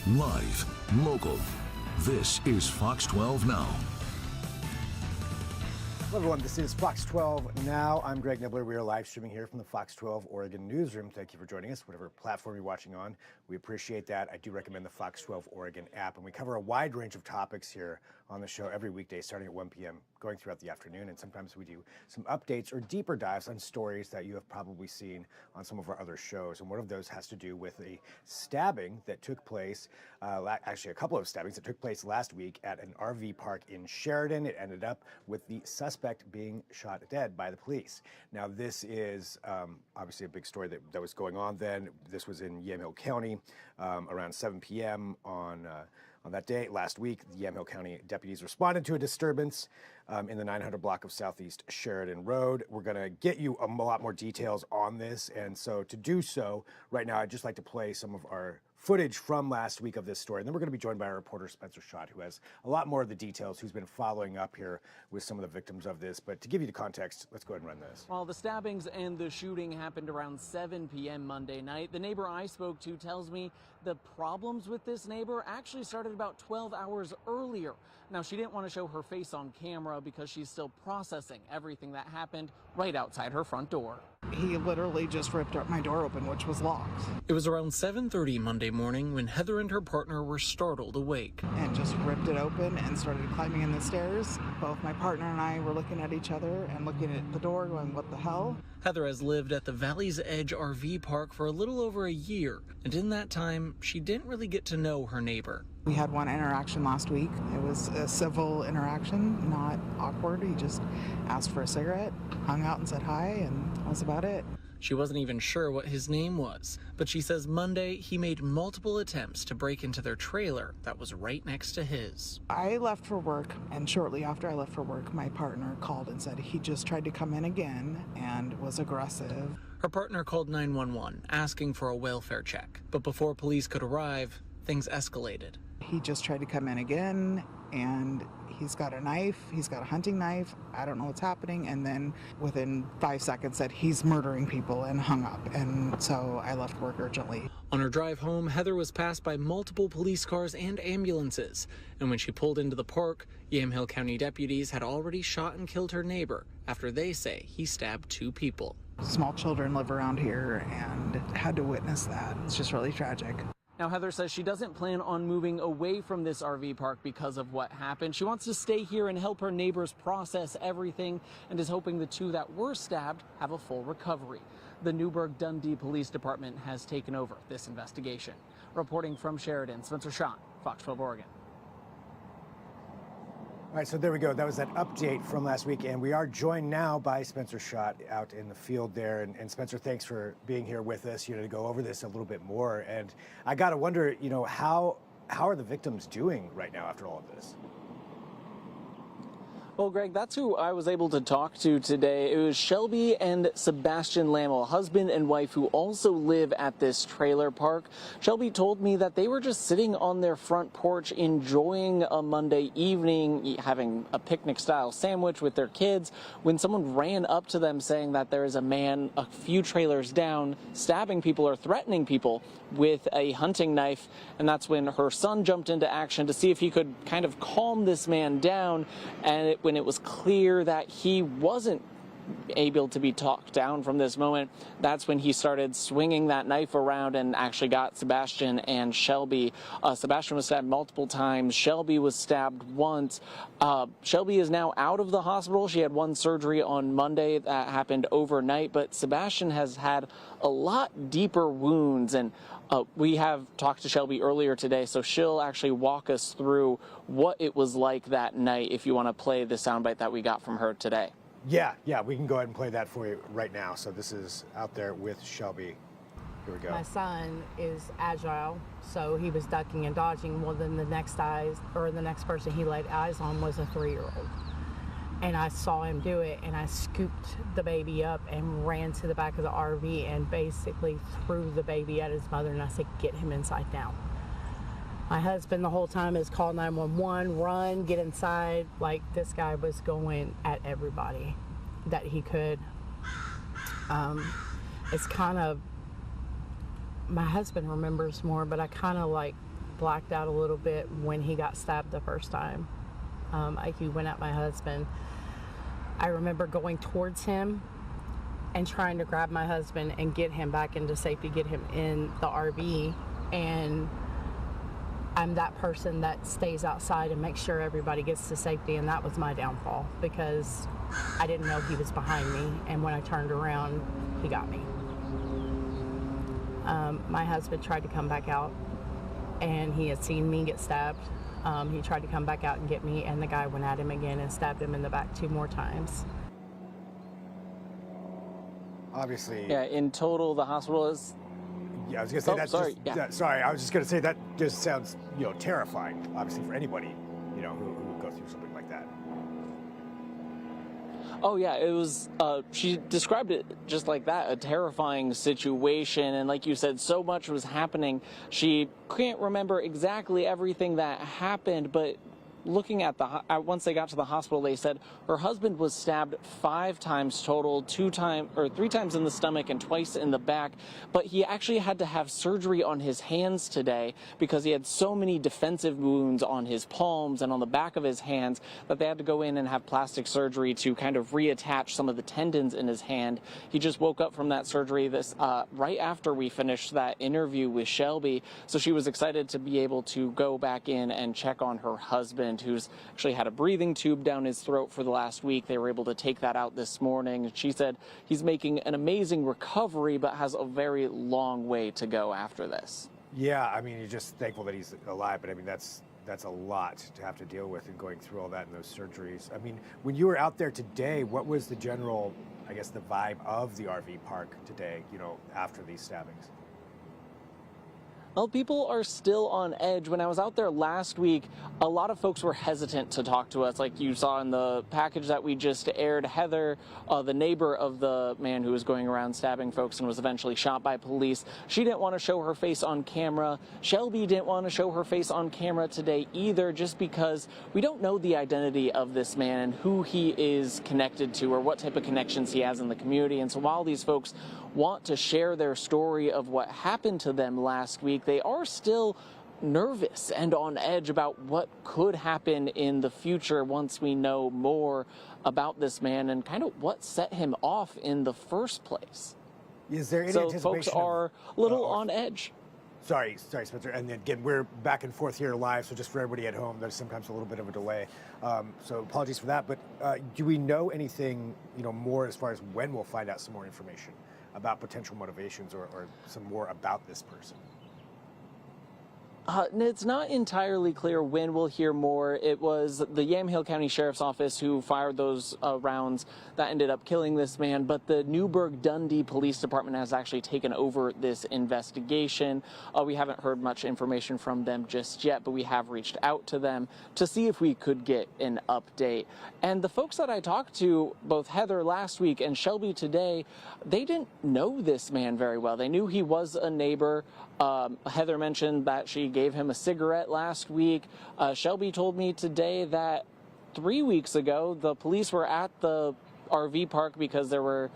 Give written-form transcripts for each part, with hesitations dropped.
Live, local. This is Fox 12 Now. Hello everyone, this is Fox 12 Now. I'm Greg Nibbler. We are live streaming here from the Fox 12 Oregon newsroom. Thank you for joining us, whatever platform you're watching on. We appreciate that. I do recommend the Fox 12 Oregon app, and we cover a wide range of topics here on the show every weekday starting at 1 p.m. going throughout the afternoon, and sometimes we do some updates or deeper dives on stories that you have probably seen on some of our other shows. And one of those has to do with a stabbing that took place, actually a couple of stabbings that took place last week at an RV park in Sheridan. It ended up with the suspect being shot dead by the police. Now, this is obviously a big story that was going on then. This was in Yamhill County around 7 p.m. on that day last week. The Yamhill County deputies responded to a disturbance in the 900 block of Southeast Sheridan Road. We're going to get you a lot more details on this, and so to do so, right now I'd just like to play some of our footage from last week of this story. And then we're going to be joined by our reporter, Spencer Schacht, who has a lot more of the details, who's been following up here with some of the victims of this. But to give you the context, let's go ahead and run this. While the stabbings and the shooting happened around 7 p.m. Monday night, the neighbor I spoke to tells me the problems with this neighbor actually started about 12 hours earlier. Now, she didn't want to show her face on camera because she's still processing everything that happened right outside her front door. He literally just ripped up my door open, which was locked. It was around 7:30 Monday morning when Heather and her partner were startled awake. And just ripped it open and started climbing in the stairs. Both my partner and I were looking at each other and looking at the door going, what the hell? Heather has lived at the Valley's Edge RV park for a little over a year, and in that time, she didn't really get to know her neighbor. We had one interaction last week. It was a civil interaction, not awkward. He just asked for a cigarette, hung out and said hi, and that was about it. She wasn't even sure what his name was, but she says Monday he made multiple attempts to break into their trailer that was right next to his. I left for work, and shortly after I left for work, my partner called and said he just tried to come in again and was aggressive. Her partner called 911, asking for a welfare check, but before police could arrive, things escalated. He just tried to come in again, and he's got a knife, he's got a hunting knife, I don't know what's happening, and then within 5 seconds said he's murdering people and hung up, and so I left work urgently. On her drive home, Heather was passed by multiple police cars and ambulances, and when she pulled into the park, Yamhill County deputies had already shot and killed her neighbor after they say he stabbed 2 people. Small children live around here and had to witness that. It's just really tragic. Now, Heather says she doesn't plan on moving away from this RV park because of what happened. She wants to stay here and help her neighbors process everything and is hoping the 2 that were stabbed have a full recovery. The Newburgh-Dundee Police Department has taken over this investigation. Reporting from Sheridan, Spencer Schacht, Fox 12 Oregon. All right, so there we go. That was that update from last week, and we are joined now by Spencer Schacht out in the field there. And Spencer, thanks for being here with us, to go over this a little bit more. And I got to wonder, how are the victims doing right now after all of this? Well, Greg, that's who I was able to talk to today. It was Shelby and Sebastian Lammel, husband and wife, who also live at this trailer park. Shelby told me that they were just sitting on their front porch enjoying a Monday evening, having a picnic-style sandwich with their kids, when someone ran up to them saying that there is a man a few trailers down stabbing people or threatening people with a hunting knife. And that's when her son jumped into action to see if he could kind of calm this man down. And when it was clear that he wasn't able to be talked down from this moment, that's when he started swinging that knife around and actually got Sebastian and Shelby. Sebastian was stabbed multiple times. Shelby was stabbed once. Shelby is now out of the hospital. She had one surgery on Monday that happened overnight, but Sebastian has had a lot deeper wounds, and we have talked to Shelby earlier today, so she'll actually walk us through what it was like that night if you want to play the soundbite that we got from her today. Yeah, we can go ahead and play that for you right now. So this is out there with Shelby. Here we go. My son is agile, so he was ducking and dodging. Well, then the next person he laid eyes on was a 3-year-old. And I saw him do it, and I scooped the baby up and ran to the back of the RV and basically threw the baby at his mother, and I said, get him inside now. My husband the whole time has called 911, run, get inside. Like, this guy was going at everybody that he could. It's kind of, my husband remembers more, but I kind of like blacked out a little bit when he got stabbed the first time. He went at my husband. I remember going towards him and trying to grab my husband and get him back into safety, get him in the RV. And I'm that person that stays outside and makes sure everybody gets to safety, and that was my downfall because I didn't know he was behind me, and when I turned around, he got me. My husband tried to come back out, and he had seen me get stabbed. He tried to come back out and get me, and the guy went at him again and stabbed him in the back 2 more times. Obviously. Yeah, in total, the hospital is... Yeah, I was going to say that. Sorry. Sorry, I was just going to say that just sounds, terrifying, obviously, for anybody, who would go through something like that. Oh, yeah, it was, she described it just like that, a terrifying situation. And like you said, so much was happening. She can't remember exactly everything that happened, but looking at once they got to the hospital, they said her husband was stabbed 5 times total, 3 times in the stomach and twice in the back. But he actually had to have surgery on his hands today because he had so many defensive wounds on his palms and on the back of his hands that they had to go in and have plastic surgery to kind of reattach some of the tendons in his hand. He just woke up from that surgery right after we finished that interview with Shelby. So she was excited to be able to go back in and check on her husband, who's actually had a breathing tube down his throat for the last week. They were able to take that out this morning. She said he's making an amazing recovery, but has a very long way to go after this. Yeah, I mean, you're just thankful that he's alive, but I mean, that's a lot to have to deal with and going through all that and those surgeries. I mean, when you were out there today, what was the general, I guess, the vibe of the RV park today, after these stabbings? Well, people are still on edge. When I was out there last week, a lot of folks were hesitant to talk to us. Like you saw in the package that we just aired, Heather, the neighbor of the man who was going around stabbing folks and was eventually shot by police, she didn't want to show her face on camera. Shelby didn't want to show her face on camera today either, just because we don't know the identity of this man and who he is connected to or what type of connections he has in the community. And so while these folks want to share their story of what happened to them last week, they are still nervous and on edge about what could happen in the future once we know more about this man and kind of what set him off in the first place. Is there any so anticipation folks are a little on edge. Sorry, Spencer. And again, we're back and forth here live, so just for everybody at home, there's sometimes a little bit of a delay. So apologies for that. But do we know anything, more as far as when we'll find out some more information about potential motivations or some more about this person? It's not entirely clear when we'll hear more. It was the Yamhill County Sheriff's Office who fired those rounds that ended up killing this man, but the Newburgh-Dundee Police Department has actually taken over this investigation. We haven't heard much information from them just yet, but we have reached out to them to see if we could get an update. And the folks that I talked to, both Heather last week and Shelby today, they didn't know this man very well. They knew he was a neighbor. Heather mentioned that she gave him a cigarette last week. Shelby told me today that 3 weeks ago, the police were at the RV park because there were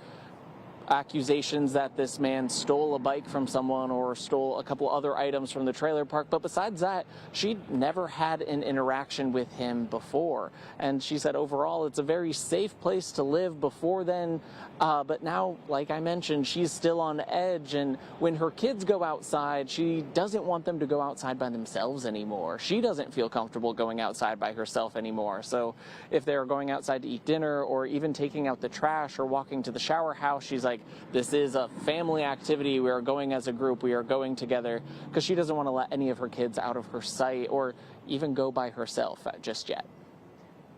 accusations that this man stole a bike from someone or stole a couple other items from the trailer park. But besides that, she'd never had an interaction with him before. And she said overall, it's a very safe place to live before then. But now, like I mentioned, she's still on edge. And when her kids go outside, she doesn't want them to go outside by themselves anymore. She doesn't feel comfortable going outside by herself anymore. So if they're going outside to eat dinner or even taking out the trash or walking to the shower house, she's like, this is a family activity. We are going as a group. We are going together, because she doesn't want to let any of her kids out of her sight or even go by herself just yet.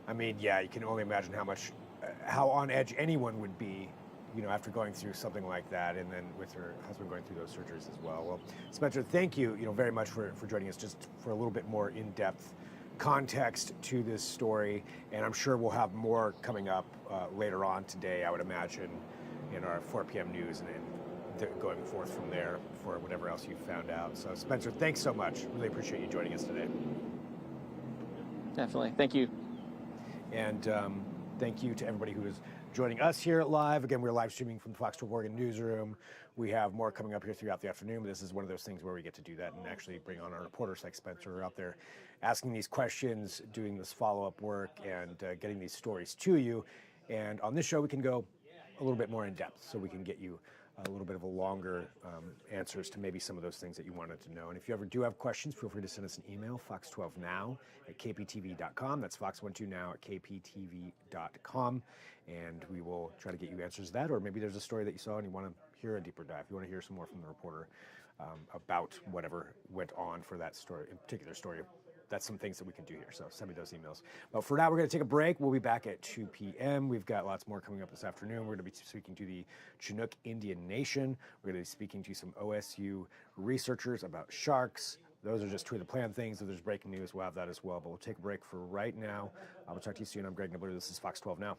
I mean, yeah, you can only imagine how on edge anyone would be, after going through something like that, and then with her husband going through those surgeries as well. Well, Spencer, thank you, very much for joining us, just for a little bit more in-depth context to this story, and I'm sure we'll have more coming up later on today, I would imagine, in our 4 p.m. news and going forth from there for whatever else you've found out. So, Spencer, thanks so much. Really appreciate you joining us today. Definitely. Thank you. And thank you to everybody who has joining us here live. Again, we're live streaming from the Fox 12 Oregon newsroom. We have more coming up here throughout the afternoon, but this is one of those things where we get to do that and actually bring on our reporters like Spencer who are out there asking these questions, doing this follow-up work, and getting these stories to you. And on this show, we can go a little bit more in depth, so we can get you a little bit of a longer answers to maybe some of those things that you wanted to know. And if you ever do have questions, feel free to send us an email, fox12now@kptv.com. That's fox12now@kptv.com. And we will try to get you answers to that. Or maybe there's a story that you saw and you want to hear a deeper dive. You want to hear some more from the reporter about whatever went on for that story, in particular story. That's some things that we can do here. So send me those emails. But for now, we're going to take a break. We'll be back at 2 p.m. We've got lots more coming up this afternoon. We're going to be speaking to the Chinook Indian Nation. We're going to be speaking to some OSU researchers about sharks. Those are just two of the planned things. If there's breaking news, we'll have that as well. But we'll take a break for right now. I will talk to you soon. I'm Greg Nibbler. This is Fox 12 Now.